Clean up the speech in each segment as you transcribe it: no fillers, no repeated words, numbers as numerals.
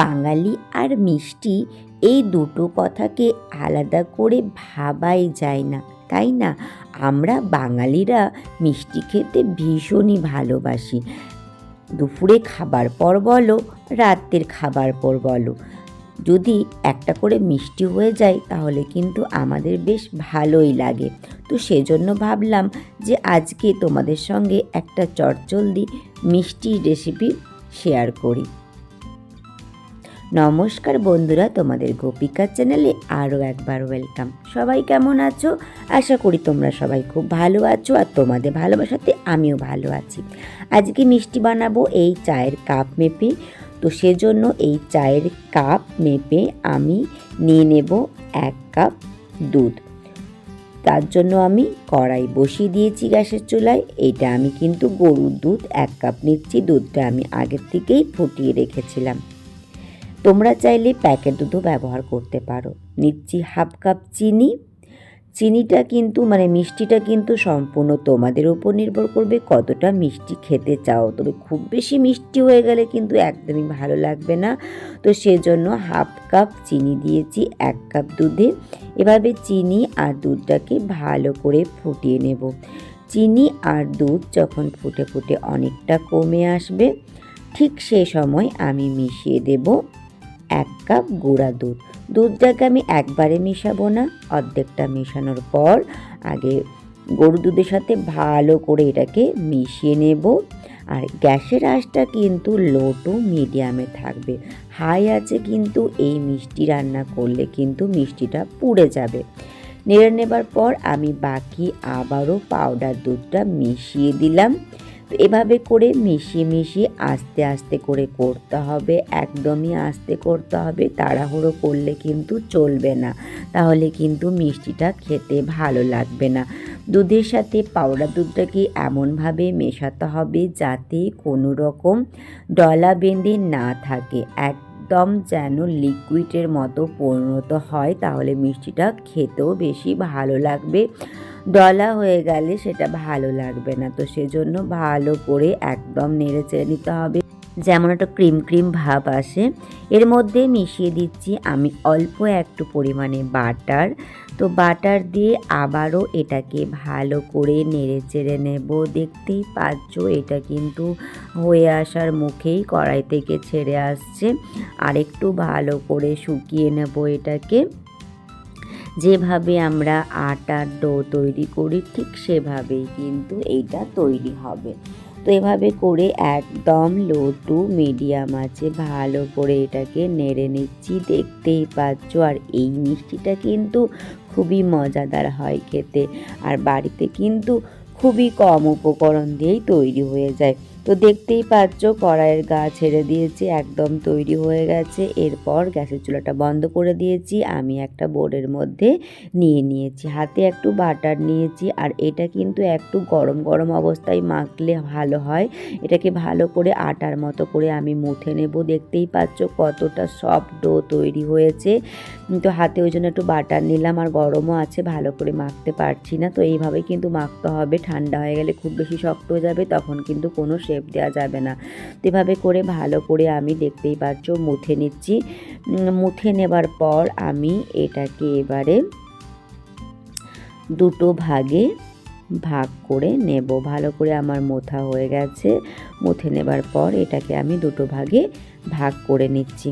বাঙালি আর মিষ্টি এই দুটো কথাকে আলাদা করে ভাবাই যায় না, তাই না? আমরা বাঙালিরা মিষ্টি খেতে ভীষণই ভালোবাসি। দুপুরে খাবার পর বলো, রাতের খাবার পর বলো, যদি একটা করে মিষ্টি হয়ে যায় তাহলে কিন্তু আমাদের বেশ ভালোই লাগে। তো সেজন্য ভাবলাম যে আজকে তোমাদের সঙ্গে একটা চটজলদি মিষ্টির রেসিপি শেয়ার করি। নমস্কার বন্ধুরা, তোমাদের গোপিকা চ্যানেলে আরও একবার ওয়েলকাম। সবাই কেমন আছো? আশা করি তোমরা সবাই খুব ভালো আছো, আর তোমাদের ভালোবাসাতে আমিও ভালো আছি। আজকে মিষ্টি বানাবো এই চায়ের কাপ মেপে। তো সেজন্য এই চায়ের কাপ মেপে আমি নিয়ে নেব 1 কাপ দুধ। তার জন্য আমি কড়াই বসিয়ে দিয়েছি গ্যাসের চুলায়। এইটা আমি কিন্তু গরুর দুধ 1 কাপ নিচ্ছি। দুধটা আমি আগের থেকেই ফুটিয়ে রেখেছিলাম। তোমরা চাইলে প্যাকেট দুধও ব্যবহার করতে পারো। নিচ্ছি 1/2 কাপ চিনি। চিনিটা কিন্তু মিষ্টিটা কিন্তু সম্পূর্ণ তোমাদের উপর নির্ভর করবে কতটা মিষ্টি খেতে চাও। তবে খুব বেশি মিষ্টি হয়ে গেলে কিন্তু একদমই ভালো লাগবে না। তো সেজন্য 1/2 কাপ চিনি দিয়েছি 1 কাপ দুধে। এভাবে চিনি আর দুধটাকে ভালো করে ফুটিয়ে নেব। চিনি আর দুধ যখন ফুটে ফুটে অনেকটা কমে আসবে, ঠিক সেই সময় আমি মিশিয়ে দেব 1 কাপ গুঁড়া দুধ। দুধটাকে আমি একবারে মিশাবো না, অর্ধেকটা মেশানোর পর আগে গরুর দুধের সাথে ভালো করে এটাকে মিশিয়ে নেব। আর গ্যাসের আঁচটা কিন্তু লো টু মিডিয়ামে থাকবে। হাই আছে কিন্তু এই মিষ্টি রান্না করলে কিন্তু মিষ্টিটা পুড়ে যাবে। নেড়ে নেবার পর আমি বাকি আবারও পাউডার দুধটা মিশিয়ে দিলাম। এভাবে করে মিশিয়ে আস্তে আস্তে করে করতে হবে, একদমই আস্তে করতে হবে। তাড়াহুড়ো করলে কিন্তু চলবে না, তাহলে কিন্তু মিষ্টিটা খেতে ভালো লাগবে না। দুধের সাথে পাউডার দুধটাকে এমনভাবে মেশাতে হবে যাতে কোনো রকম ডলা বেঁধে না থাকে, একদম যেন লিকুইডের মতো পরিণত হয়, তাহলে মিষ্টিটা খেতেও বেশি ভালো লাগবে। ডলা হয়ে গেলে সেটা ভালো লাগবে না। তো সেজন্য ভালো করে একদম নেড়ে চেড়ে নিতে হবে, যেমন একটা ক্রিম ক্রিম ভাব আসে। এর মধ্যে মিশিয়ে দিচ্ছি আমি অল্প একটু পরিমাণে বাটার। তো বাটার দিয়ে আবারও এটাকে ভালো করে নেড়ে চেড়ে নেব। দেখতেই পাচ্ছ এটা কিন্তু হয়ে আসার মুখেই কড়াই থেকে ছেড়ে আসছে। আর একটু ভালো করে শুকিয়ে নেব এটাকে। যেভাবে আমরা আটার ডো তৈরি করি ঠিক সেভাবেই কিন্তু এইটা তৈরি হবে। তো এভাবে করে একদম লো টু মিডিয়াম আছে ভালো করে এটাকে নেড়ে নিচ্ছি। দেখতেই পাচ্ছ। আর এই মিষ্টিটা কিন্তু খুবই মজাদার হয় খেতে, আর বাড়িতে কিন্তু খুবই কম উপকরণ দিয়েই তৈরি হয়ে যায়। তো দেখতেই পাচ্ছ কড়াইয়ের গা ছেড়ে দিয়েছে, একদম তৈরি হয়ে গেছে। এরপর গ্যাসের চুলাটা বন্ধ করে দিয়েছি। আমি একটা বোর্ডের মধ্যে নিয়েছি, হাতে একটু বাটার নিয়েছি। আর এটা কিন্তু একটু গরম গরম অবস্থায় মাখলে ভালো হয়। এটাকে ভালো করে আটার মতো করে আমি মুথে নেব। দেখতেই পাচ্ছ কতটা সফট ডো তৈরি হয়েছে। তো হাতে ওই জন্য একটু বাটার নিলাম, আর গরমও আছে, ভালো করে মাখতে পারছি না। তো এইভাবে কিন্তু মাখতে হবে, ঠান্ডা হয়ে গেলে খুব বেশি শক্ত হয়ে যাবে, তখন কিন্তু কোনো শেপ দেওয়া যাবে না। তো এভাবে করে ভালো করে আমি দেখতেই পাচ্ছ মুথে নিচ্ছি। মুথে নেবার পর আমি এটাকে এবারে দুটো ভাগে ভাগ করে নেব। ভালো করে আমার মোথা হয়ে গেছে। মুথে নেবার পর এটাকে আমি দুটো ভাগে ভাগ করে নিচ্ছি।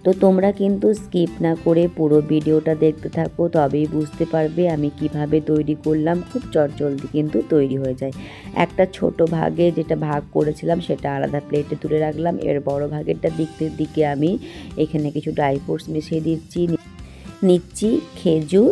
তো তোমরা কিন্তু স্কিপ না করে পুরো ভিডিওটা দেখতে থাকো, তবেই বুঝতে পারবে আমি কিভাবে তৈরি করলাম। খুব চটজলদি কিন্তু তৈরি হয়ে যায়। একটা ছোট ভাগে যেটা ভাগ করেছিলাম সেটা আলাদা প্লেটে তুলে রাখলাম। এর বড় ভাগেরটা দিকে আমি এখানে কিছু ড্রাই ফ্রুটস মিশিয়ে নিচ্ছি খেজুর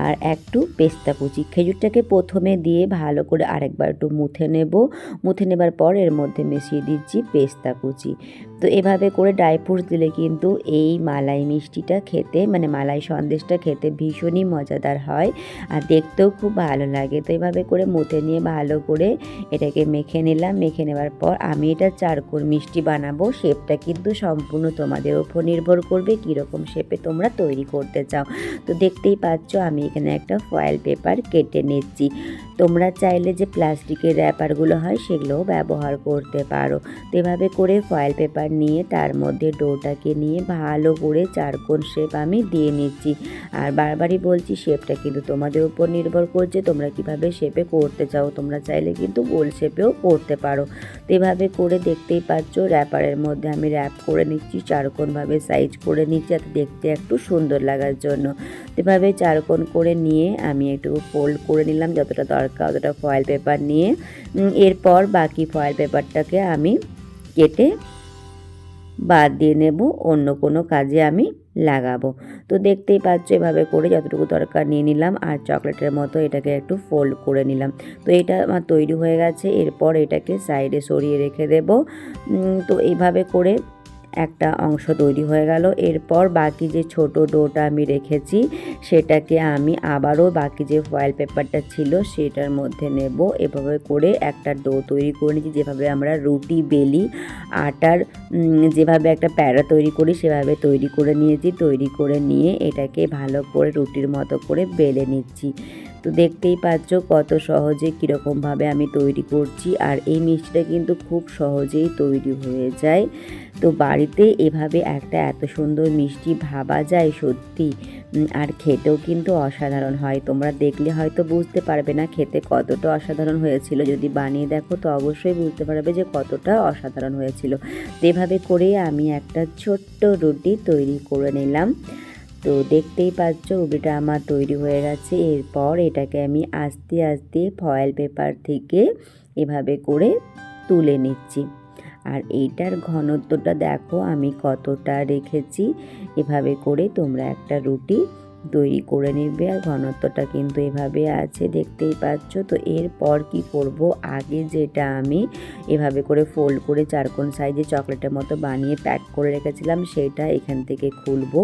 আর একটু পেস্তা কুচি। খেজুরটাকে প্রথমে দিয়ে ভালো করে আরেকবার একটু মুথে নেবার পর এর মধ্যে মিশিয়ে দিচ্ছি পেস্তা কুচি। তো এভাবে করে ড্রাই ফ্রুটস দিলে কিন্তু এই মালাই মিষ্টিটা খেতে মালাই সন্দেশটা খেতে ভীষণই মজাদার হয়, আর দেখতেও খুব ভালো লাগে। তো এভাবে করে মুথে নিয়ে ভালো করে এটাকে মেখে নিলাম। মেখে নেবার পর আমি এটা চারকোল মিষ্টি বানাবো। শেপটা কিন্তু সম্পূর্ণ তোমাদের ওপর নির্ভর করবে কীরকম শেপে তোমরা তৈরি করতে চাও। তো দেখতেই পাচ্ছ আমি এখানে একটা ফয়েল পেপার কেটে নিচ্ছি। তোমরা চাইলে যে প্লাস্টিকের র্যাপারগুলো হয় সেগুলোও ব্যবহার করতে পারো। তো এভাবে করে ফয়েল পেপার নিয়ে তার মধ্যে ডোটাকে নিয়ে ভালো করে চারকোণ শেপ আমি দিয়ে নিচ্ছি। আর বারবারই বলছি, শেপটা কিন্তু তোমাদের উপর নির্ভর করছে তোমরা কিভাবে শেপে করতে চাও। তোমরা চাইলে কিন্তু গোল শেপেও করতে পারো। তো এভাবে করে দেখতেই পাচ্ছ র্যাপারের মধ্যে আমি র্যাপ করে নিচ্ছি, চারকোণভাবে সাইজ করে নিচ্ছি যাতে দেখতে একটু সুন্দর লাগার জন্য। এভাবে চারকোণ করে নিয়ে আমি একটু ফোল্ড করে নিলাম যতটা দরকার অতটা ফয়েল পেপার নিয়ে। এরপর বাকি ফয়েল পেপারটাকে আমি কেটে বাদ দিয়ে নেব, অন্য কোনো কাজে আমি লাগাবো। তো দেখতেই পাচ্ছ এভাবে করে যতটুকু দরকার নিয়ে নিলাম আর চকলেটের মতো এটাকে একটু ফোল্ড করে নিলাম। তো এটা আমার তৈরি হয়ে গেছে। এরপর এটাকে সাইডে সরিয়ে রেখে দেব। তো এইভাবে করে একটা অংশ তৈরি হয়ে গেল। এরপর বাকি যে ছোট ডোটা আমি রেখেছি সেটাকে আমি আবারও বাকি যে ফয়েল পেপারটা ছিল সেটার মধ্যে নেব। এভাবে করে একটা ডো তৈরি করে নিয়েছি, যেভাবে আমরা রুটি বেলি, আটার যেভাবে একটা প্যারা তৈরি করি সেভাবে তৈরি করে নিয়েছি। তৈরি করে নিয়ে এটাকে ভালো করে রুটির মতো করে বেলে নিচ্ছি। তো দেখতেই পাচ্ছ কত সহজে কীরকমভাবে আমি তৈরি করছি। আর এই মিষ্টিটা কিন্তু খুব সহজেই তৈরি হয়ে যায়। তো বাড়িতে এভাবে একটা এত সুন্দর মিষ্টি ভাবা যায় সত্যি। আর খেতেও কিন্তু অসাধারণ হয়। তোমরা দেখলে হয়তো বুঝতে পারবে না খেতে কতটা অসাধারণ হয়েছিল। যদি বানিয়ে দেখো তো অবশ্যই বুঝতে পারবে যে কতটা অসাধারণ হয়েছিল। তো এভাবে করে আমি একটা ছোট্ট রুটি তৈরি করে নিলাম। তো দেখতেই পাচ্ছ রুটিটা আমার তৈরি হয়ে গেছে। এরপর এটাকে আমি আস্তে আস্তে ফয়েল পেপার থেকে এভাবে করে তুলে নিচ্ছি। আর এইটার ঘনত্বটা দেখো আমি কতটা রেখেছি। এভাবে করে তোমরা একটা রুটি তৈরি করে নেবে। আর ঘনত্বটা কিন্তু এভাবে আছে, দেখতেই পাচ্ছ। তো এরপর কি করব, আগে যেটা আমি এভাবে করে ফোল্ড করে চারকোণ সাইজে চকলেটের মতো বানিয়ে প্যাক করে রেখেছিলাম সেটা এখান থেকে খুলবো।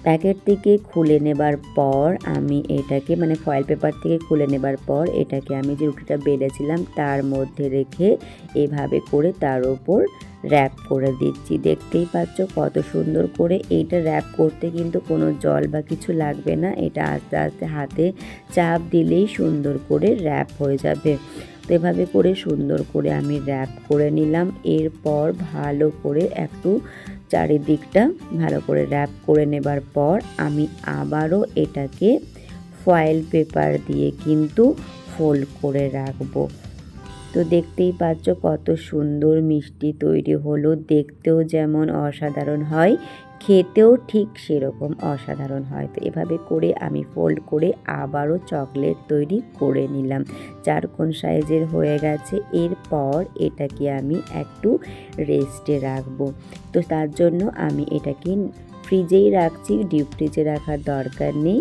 প্যাকেট থেকে খুলে নেবার পর আমি এটাকে ফয়েল পেপার থেকে খুলে নেবার পর এটাকে আমি যে রুটিটা বেলেছিলাম তার মধ্যে রেখে এভাবে করে তার ওপর র্যাপ করে দিচ্ছি। দেখতেই পাচ্ছ কত সুন্দর করে। এইটা র্যাপ করতে কিন্তু কোনো জল বা কিছু লাগবে না। এটা আস্তে আস্তে হাতে চাপ দিলেই সুন্দর করে র্যাপ হয়ে যাবে। তো এভাবে করে সুন্দর করে আমি র্যাপ করে নিলাম। এরপর ভালো করে একটু চারিদিকটা ভালো করে র্যাপ করে নেবার পর আমি আবারও এটাকে ফয়েল পেপার দিয়ে কিন্তু ফোল্ড করে রাখবো। তো দেখতেই পাচ্ছ কত সুন্দর মিষ্টি তৈরি হলো। দেখতেও যেমন অসাধারণ হয়, খেতেও ঠিক সেরকম অসাধারণ হয়। তো এভাবে করে আমি ফোল্ড করে আবারও চকলেট তৈরি করে নিলাম। চারকোণ সাইজের হয়ে গেছে। এরপর এটাকে আমি একটু রেস্টে রাখবো। তো তার জন্য আমি এটাকে ফ্রিজেই রাখছি, ডিপ ফ্রিজে রাখার দরকার নেই।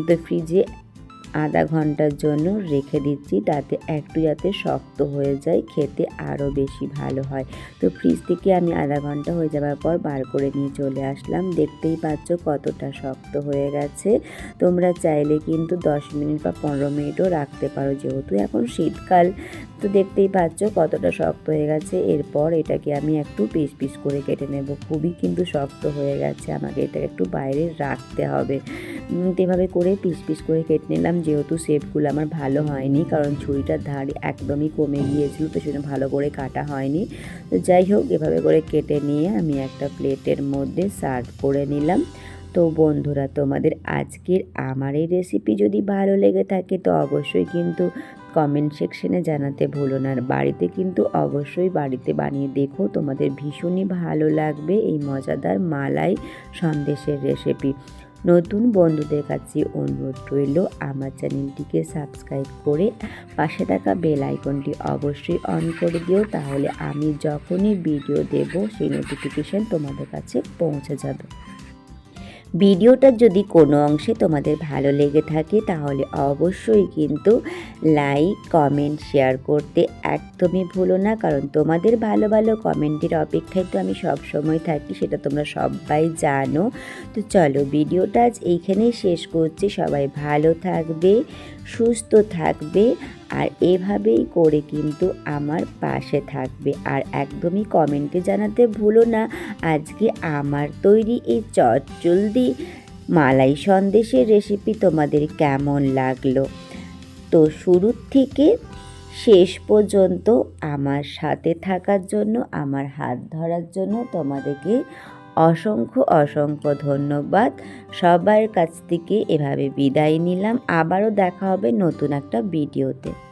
তো ফ্রিজে আধা ঘন্টার জন্য রেখে দিচ্ছি, তাতে একটু যাতে শক্ত হয়ে যায়, খেতে আরও বেশি ভালো হয়। তো ফ্রিজ থেকে আমি আধা ঘন্টা হয়ে যাওয়ার পর বার করে নিয়ে চলে আসলাম। দেখতেই পাচ্ছ কতটা শক্ত হয়ে গেছে। তোমরা চাইলে কিন্তু 10 মিনিট বা 15 মিনিটও রাখতে পারো, যেহেতু এখন শীতকাল। তো দেখতেই পাচ্ছ কতটা শক্ত হয়ে গেছে। এরপর এটাকে আমি একটু পিস পিস করে কেটে নেব। খুবই কিন্তু শক্ত হয়ে গেছে, আমাকে এটা একটু বাইরে রাখতে হবে। এভাবে করে পিস পিস করে কেটে নিলাম। যেহেতু শেপগুলো আমার ভালো হয়নি, কারণ ছুরিটার ধার একদমই কমে গিয়েছিল, তো সেটা ভালো করে কাটা হয়নি। তো যাই হোক, এভাবে করে কেটে নিয়ে আমি একটা প্লেটের মধ্যে সার্ভ করে নিলাম। তো বন্ধুরা, তোমাদের আজকের আমার এই রেসিপি যদি ভালো লেগে থাকে তো অবশ্যই কিন্তু কমেন্ট সেকশনে জানাতে ভুলো না। আর বাড়িতে কিন্তু অবশ্যই বাড়িতে বানিয়ে দেখো, তোমাদের ভীষণই ভালো লাগবে এই মজাদার মালাই সন্দেশের রেসিপি। নতুন বন্ধুদের কাছে অনুরোধ রইল আমার চ্যানেলটিকে সাবস্ক্রাইব করে পাশে থাকা বেল আইকনটি অবশ্যই অন করে দিও, তাহলে আমি যখনই ভিডিও দেব সেই নোটিফিকেশান তোমাদের কাছে পৌঁছে যাবে। ভিডিওটা যদি কোনো অংশে তোমাদের ভালো লেগে থাকে তাহলে অবশ্যই কিন্তু লাইক, কমেন্ট, শেয়ার করতে একদমই ভুলো না, কারণ তোমাদের ভালো ভালো কমেন্টের অপেক্ষায় তো আমি সব সময় থাকি, সেটা তোমরা সবাই জানো। তো চলো, ভিডিওটা আজ এইখানেই শেষ করছি। সবাই ভালো থাকবে, সুস্থ থাকবে, আর এভাবেই করে কিন্তু আমার পাশে থাকবে। আর একদমই কমেন্টে জানাতে ভুলো না আজকে আমার তৈরি এই চটজলদি মালাই সন্দেশের রেসিপি তোমাদের কেমন লাগলো। তো শুরুর থেকে শেষ পর্যন্ত আমার সাথে থাকার জন্য, আমার হাত ধরার জন্য তোমাদেরকে অসংখ্য অসংখ্য ধন্যবাদ। সবার কাছ থেকে এভাবে বিদায় নিলাম। আবারও দেখা হবে নতুন একটা ভিডিওতে।